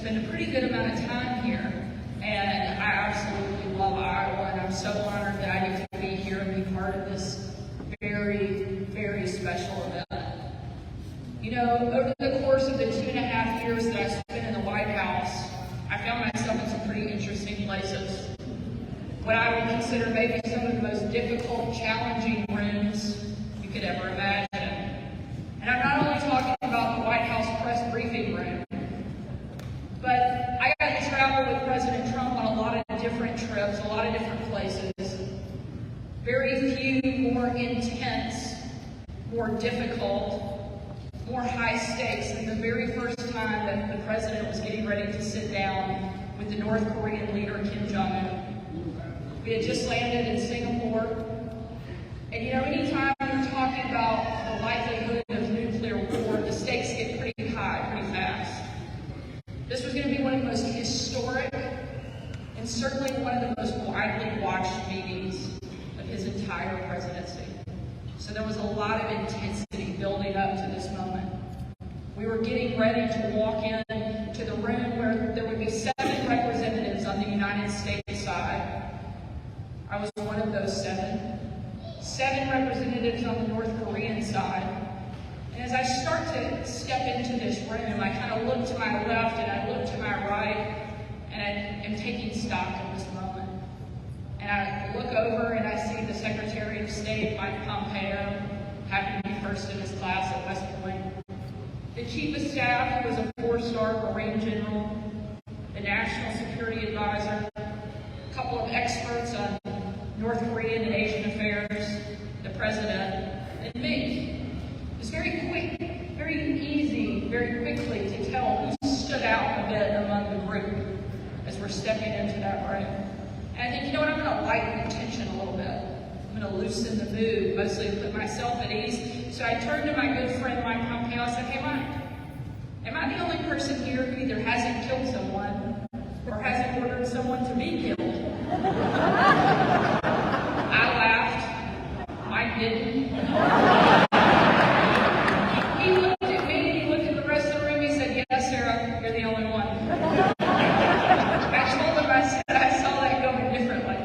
spend a pretty good amount of time here, and I absolutely love Iowa, and I'm so honored that I get to be here and be part of this very, very special event. You know, over the course of the 2.5 years that I spent in the White House, I found myself in some pretty interesting places. What I would consider maybe some of the most difficult, challenging rooms you could ever imagine. And I'm not only talking about the White House press briefing room, but I got to travel with President Trump on a lot of different trips, a lot of different places. Very few more intense, more difficult, more high stakes than the very first time that the president was getting ready to sit down with the North Korean leader Kim Jong-un. We had just landed in Singapore, and you know, anytime you're talking about the likelihood of nuclear war, the stakes get pretty high, pretty fast. This was going to be one of the most historic and certainly one of the most widely watched meetings of his entire presidency. So there was a lot of intensity building up to this moment. We were getting ready to walk in to the room where there would be 7 representatives on the United States side. I was one of those 7. 7 representatives on the North Korean side. And as I start to step into this room, I kind of look to my left and I look to my right, and I am taking stock of this moment. And I look over and I see the Secretary of State, Mike Pompeo, happened to be first in his class at West Point. The Chief of Staff, who was a 4-star Marine General, the National Security Advisor, a couple of experts on North Korean and Asian affairs, the President, and me. It was very quick, very easy, very quickly to tell who stood out a bit among the group as we're stepping into that room. And I think, you know what, I'm going to lighten the tension a little bit. I'm going to loosen the mood, mostly put myself at ease. So I turned to my good friend Mike Pompeo and said, "Hey Mike, am I the only person here who either hasn't killed someone or hasn't ordered someone to be killed?" I laughed. Mike didn't. He looked at me and he looked at the rest of the room. He said, "Yes, Sarah, you're the only one." I told him, I said, I saw that going differently.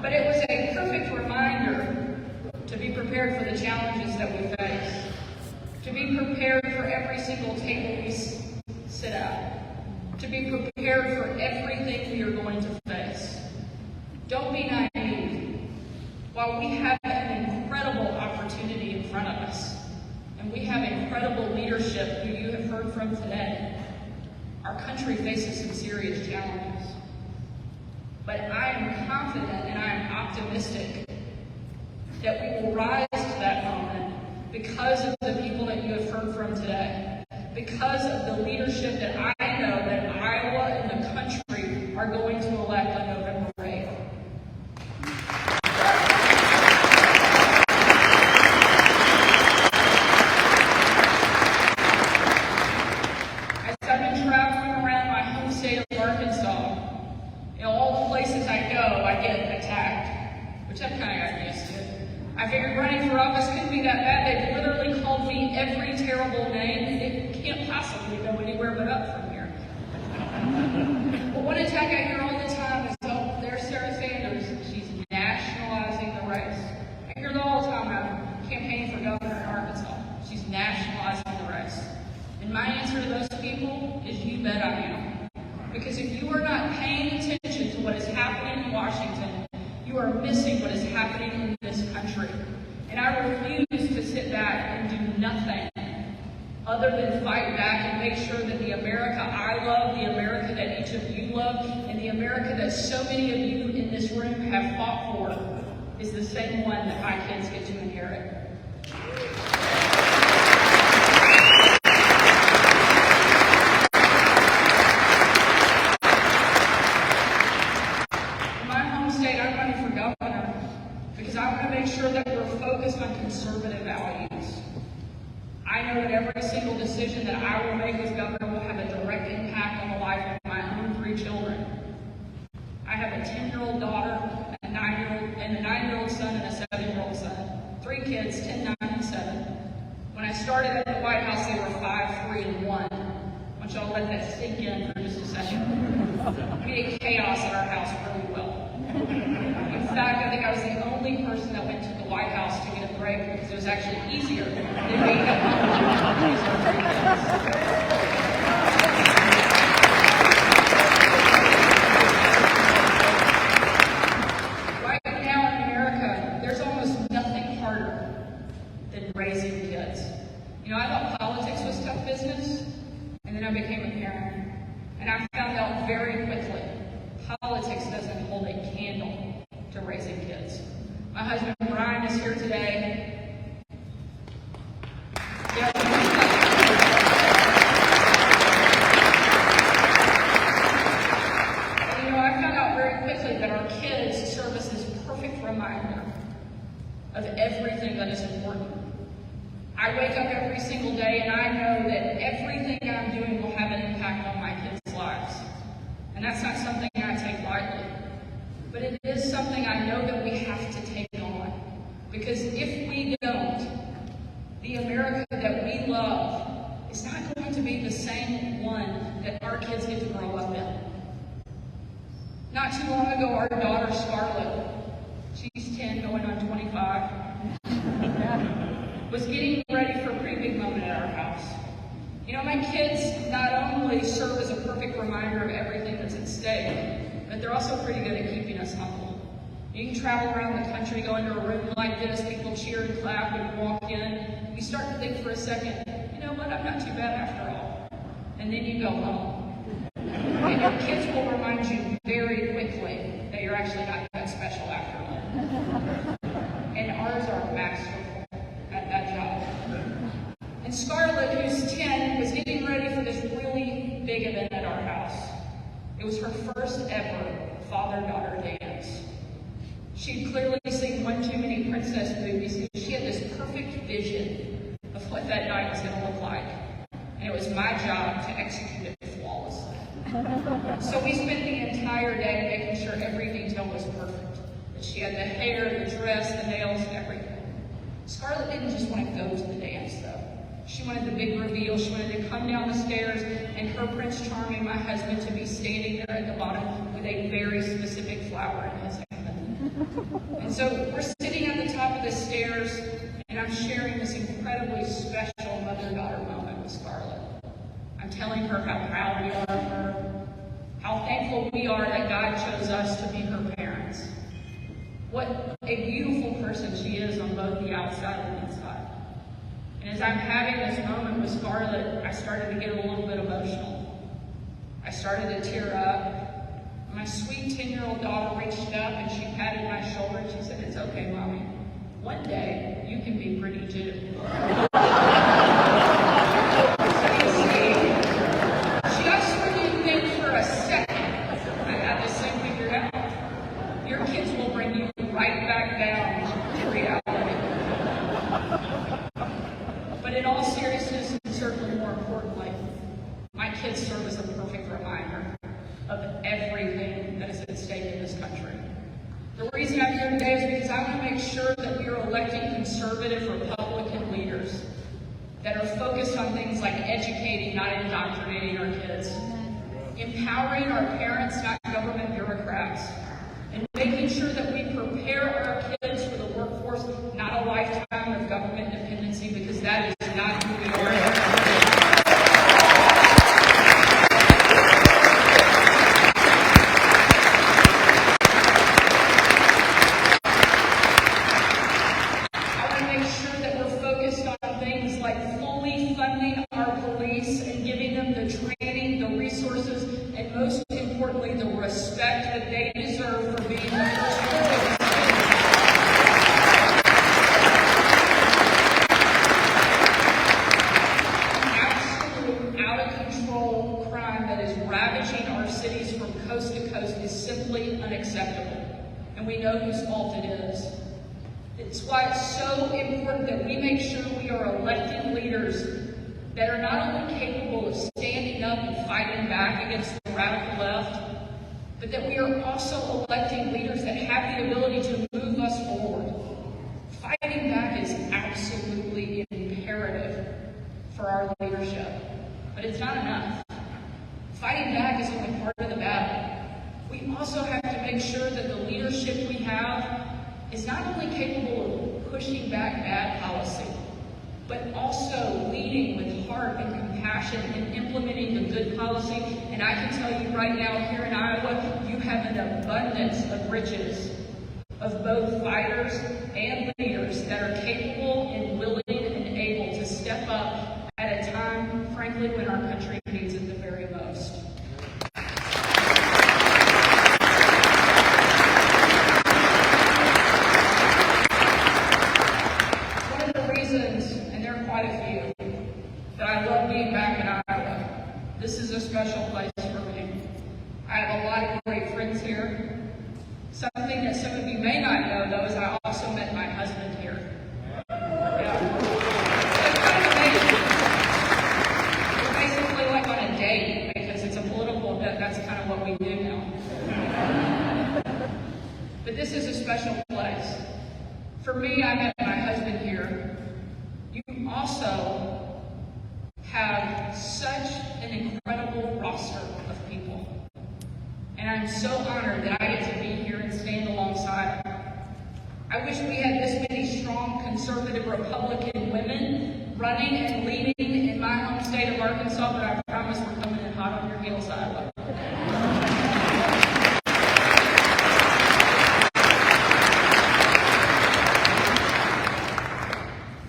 But it was a perfect reminder to be prepared for the challenges that we face, to be prepared for every single table we sit at, to be prepared for everything we are going to face. Don't be naive. While we have an incredible opportunity in front of us, and we have incredible leadership who you have heard from today, our country faces some serious challenges. But I am confident and I am optimistic that we will rise to that moment because of the people that you have heard from today, because of the leadership that I know that Iowa and the country are going to elect on November 8th. As I've been traveling around my home state of Arkansas, in all the places I go, I get attacked, which I've kind of gotten used to. I figured running for office couldn't be that bad. They've literally called me every terrible name. It can't possibly go anywhere but up from here. But one attack I hear all the time is, "Oh, there's Sarah Sanders. She's nationalizing the race." I hear that all the time. I'm campaigning for governor in Arkansas. She's nationalizing the race. And my answer to those people is, you bet I am. Because if you are not paying attention to what is happening in Washington, you are missing what is happening in this country. And I refuse to sit back and do nothing other than fight back and make sure that the America I love, the America that each of you love, and the America that so many of you in this room have fought for is the same one that my kids get to inherit. In my home state, I'm running for governor because I want to make sure that we're focused on conservative values. I know that every single decision that I will make as governor will have a direct impact on the life of my own 3 children. I have a 10-year-old daughter, a 9-year-old son, and a 7-year-old son. 3 kids, 10, 9, and 7. When I started at the White House, they were 5, 3, and 1. When want y'all to let that sink in for just a second. We had chaos at our house really well. In fact, I think I was the only person that went to the White House to get a break because it was actually easier than being at home. Right now in America, there's almost nothing harder than raising kids. You know, I thought politics was tough business, and then I became a parent. And I found out very quickly, politics doesn't hold a candle to raising kids. My husband Brian is here today. Yeah. And you know, I found out very quickly that our kids serve as this perfect reminder of everything that is important. I wake up every single day and I know that everything I'm doing will have an impact on my kids' lives. And that's not something I take lightly. But it is something I know that we have to take on. Because if we don't, the America that we love is not going to be the same one that our kids get to grow up in. Not too long ago, our daughter Scarlett, she's 10 going on 25, was getting ready for a pretty big moment at our house. You know, my kids not only serve as a perfect reminder of everything that's at stake, but they're also pretty good at keeping us humble. You can travel around the country, go into a room like this, people cheer and clap when you walk in. You start to think for a second, you know what, I'm not too bad after all. And then you go home. And your kids will remind you very quickly that you're actually not that special after all. And ours are masterful at that job. And Scarlett, who's 10, was getting ready for this really big event at our house. It was her first ever father-daughter dance. She'd clearly seen one too many princess movies, and she had this perfect vision of what that night was going to look like. And it was my job to execute it flawlessly. So we spent the entire day making sure every detail was perfect. That she had the hair, the dress, the nails, and everything. Scarlett didn't just want to go to the dance, though. She wanted the big reveal. She wanted to come down the stairs and her Prince Charming, my husband, to be standing there at the bottom with a very specific flower in his hand. And so we're sitting at the top of the stairs, and I'm sharing this incredibly special mother-daughter moment with Scarlett. I'm telling her how proud we are of her, how thankful we are that God chose us to be her parents. What a beautiful person she is on both the outside and the inside. And as I'm having this moment with Scarlett, I started to get a little bit emotional. I started to tear up. My sweet 10-year-old daughter reached up and she patted my shoulder and she said, "It's okay, Mommy. One day you can be pretty too." She actually didn't think for a second I had this thing figured out. Your kids will bring you right back down to reality. But in all seriousness, and certainly more importantly, my kids serve as a perfect reminder of everything that is at stake in this country. The reason I'm here today is because I want to make sure that we are electing conservative Republican leaders that are focused on things like educating, not indoctrinating our kids, empowering our parents, not government bureaucrats, and making sure that we prepare our kids for the workforce, not a lifetime of government dependency, because that is not who we are. It's why it's so important that we make sure we are electing leaders that are not only capable of standing up and fighting back against the radical left, but that we are also electing leaders that have the ability to move us forward. Fighting back is absolutely imperative for our leadership, but it's not enough. Fighting back is only part of the battle. We also have to make sure that the leadership we have is not only capable of pushing back bad policy, but also leading with heart and compassion and implementing the good policy. And I can tell you right now, here in Iowa, you have an abundance of riches of both fighters and leaders that are capable and willing and able to step up at a time, frankly, when our country needs it the very most. One of the reasons, and there are quite a few, that I love being back in Iowa, this is a special place for me. I have a lot of great friends here. Something that some of you may not know, though, is I also met my husband here. Yeah. It's kind of amazing. We're basically like on a date because it's a political event. That's kind of what we do now. But this is a special place. For me, I met my husband here. You also have such an incredible roster of people. And I'm so honored that I get to be here and stand alongside them. I wish we had this many strong conservative Republican women running and leading in my home state of Arkansas, but I promise we're coming in hot on your heels, Iowa.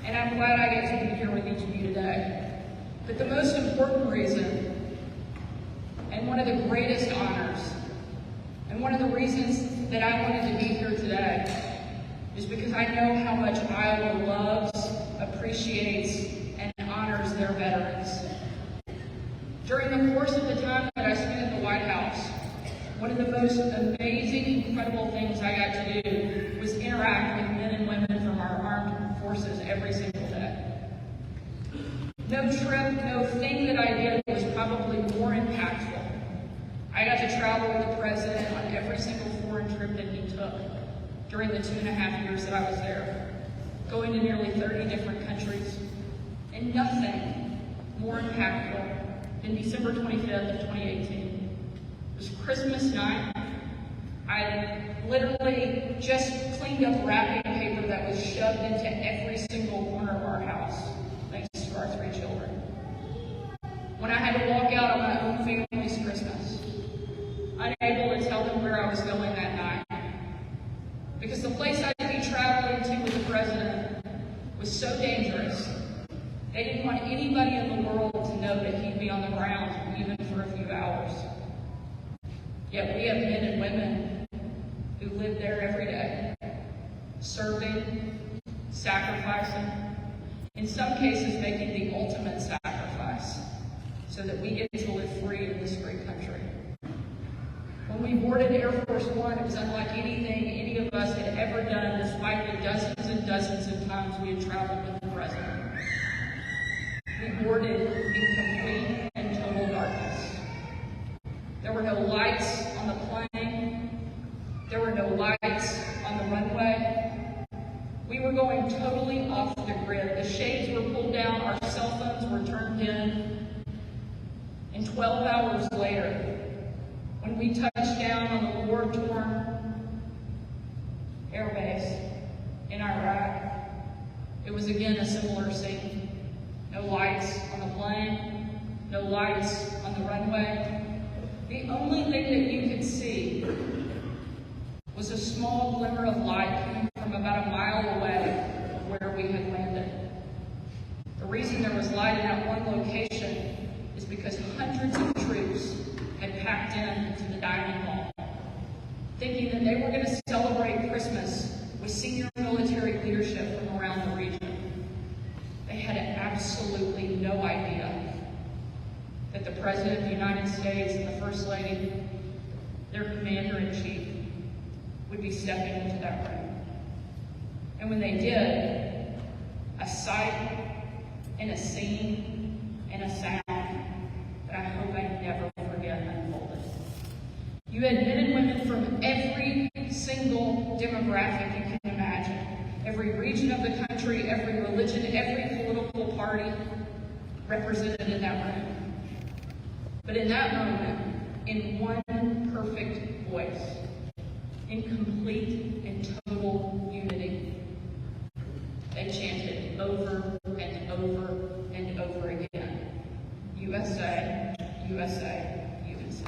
And I'm glad I get to be here with each of you today. But the most important reason, and one of the greatest honors, and one of the reasons that I wanted to be here today is because I know how much Iowa loves, appreciates, and honors their veterans. During the course of the time that I spent at the White House, one of the most amazing, incredible things I got to do was interact with men and women from our armed forces every single day. No trip, no thing that I did was probably more impactful. I got to travel with the president on every single foreign trip that he took during the 2.5 years that I was there, going to nearly 30 different countries, and nothing more impactful than December 25th of 2018. It was Christmas night. I literally just cleaned up wrapping paper that was shoved into every single corner of our house, thanks to our 3 children. When I had to walk out on my own family's Christmas, unable to tell them where I was going that night. Because the place I'd be traveling to with the president was so dangerous, they didn't want anybody in the world to know that he'd be on the ground even for a few hours. Yet we have men and women who live there every day, serving, sacrificing, in some cases making the ultimate sacrifice so that we get to live free in this great country. When we boarded Air Force One, it was unlike anything any of us had ever done, despite the dozens and dozens of times we had traveled with the president. We boarded in complete and total darkness. There were no lights on the plane. There were no lights on the runway. We were going totally off the grid. The shades were pulled down, our cell phones were turned in, and 12 hours later, when we touched down on the war-torn airbase in Iraq, it was again a similar scene. No lights on the plane, no lights on the runway. The only thing that you could see was a small glimmer of light coming from about a mile away of where we had landed. The reason there was light in that one location is because hundreds of troops had packed into the dining hall, thinking that they were going to celebrate Christmas with senior military leadership from around the region. They had absolutely no idea that the President of the United States and the First Lady, their Commander-in-Chief, would be stepping into that room. And when they did, a sight and a scene and a sound that I hope I never forget unfolded. You had men and women from every single demographic you can imagine, every region of the country, every religion, every political party represented in that room. But in that moment, in one perfect voice, in complete and total unity, they chanted over and over and over again, USA, USA, USA.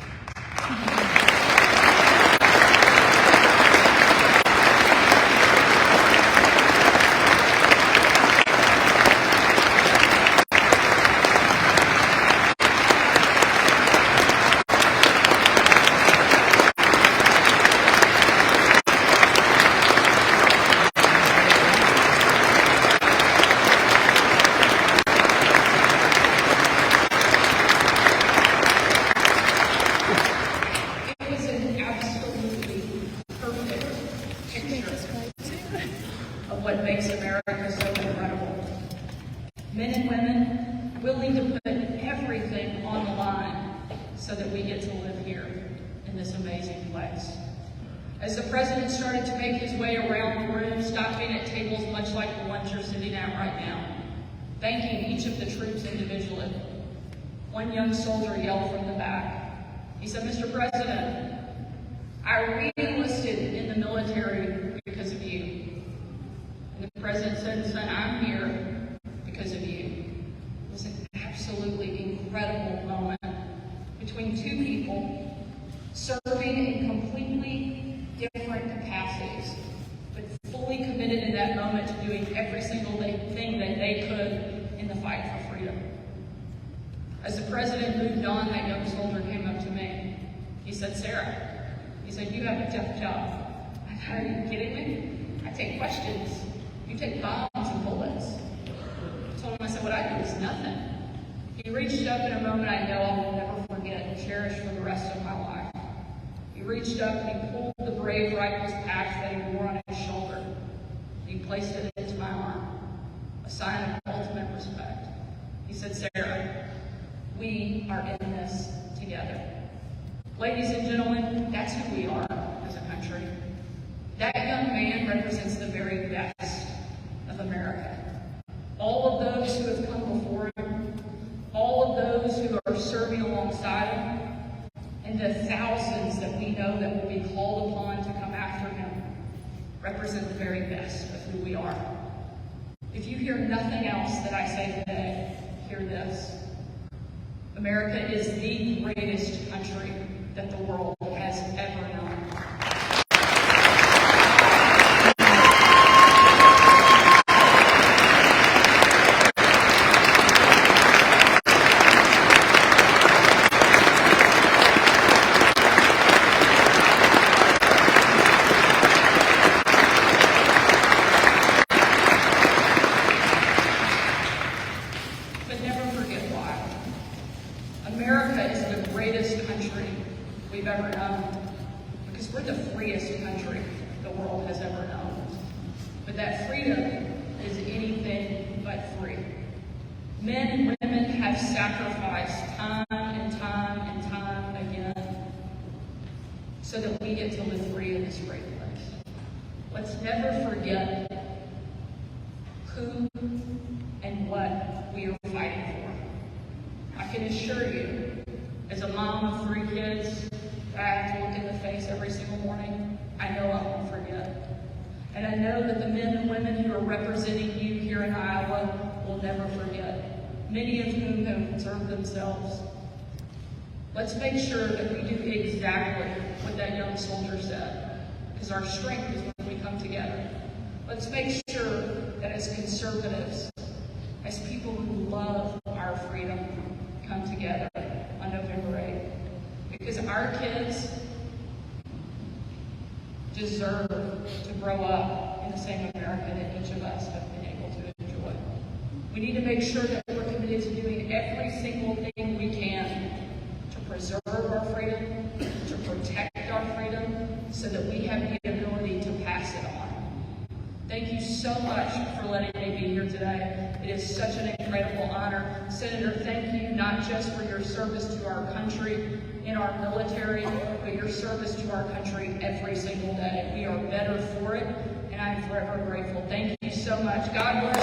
Of what makes America so incredible. Men and women willing to put everything on the line so that we get to live here in this amazing place. As the president started to make his way around the room, stopping at tables much like the ones you're sitting at right now, thanking each of the troops individually, one young soldier yelled from the back. He said, "Mr. President, I re-enlisted in the military because of you." And the president said, "Son, I'm here because of you." It was an absolutely incredible moment between two people serving in completely different capacities, but fully committed in that moment to doing every single thing that they could in the fight for freedom. As the president moved on, that young soldier came up to me. He said, "Sarah," he said, "you have a tough job." I thought, "Are you kidding me? I take questions. You take bombs and bullets." I told him, I said, "What I do is nothing." He reached up in a moment I know I will never forget and cherish for the rest of my life. He reached up and he pulled the brave rifle's patch that he wore on his shoulder. He placed it into my arm, a sign of ultimate respect. He said, "Sarah, we are in this together." Ladies and gentlemen, that's who we are as a country. That young man represents the very best of America. All of those who have come before him, all of those who are serving alongside him, and the thousands that we know that will be called upon to come after him represent the very best of who we are. If you hear nothing else that I say today, hear this. America is the greatest country that the world has ever known. But never forget why. America is the greatest country we've ever known because we're the freest country the world has ever known. But that freedom is anything but free. Men and women have sacrificed time and time and time again so that we get to live free in this great place. Let's never forget who and what we are fighting for. I can assure you, as a mom of 3 kids that I have to look in the face every single morning, I know I won't forget. And I know that the men and women who are representing you here in Iowa will never forget, many of whom have served themselves. Let's make sure that we do exactly what that young soldier said, because our strength is when we come together. Let's make sure that as conservatives, as people who love our freedom, come together on November 8th. Because our kids deserve to grow up in the same America that each of us have been able to enjoy. We need to make sure that we're committed to doing every single thing we can to preserve our freedom, to protect our freedom, so that we have the ability to pass it on. Thank you so much for letting me be here today. It is such an incredible honor. Senator, thank you not just for your service to our country in our military, but your service to our country every single day. We are better for it, and I'm forever grateful. Thank you so much. God bless.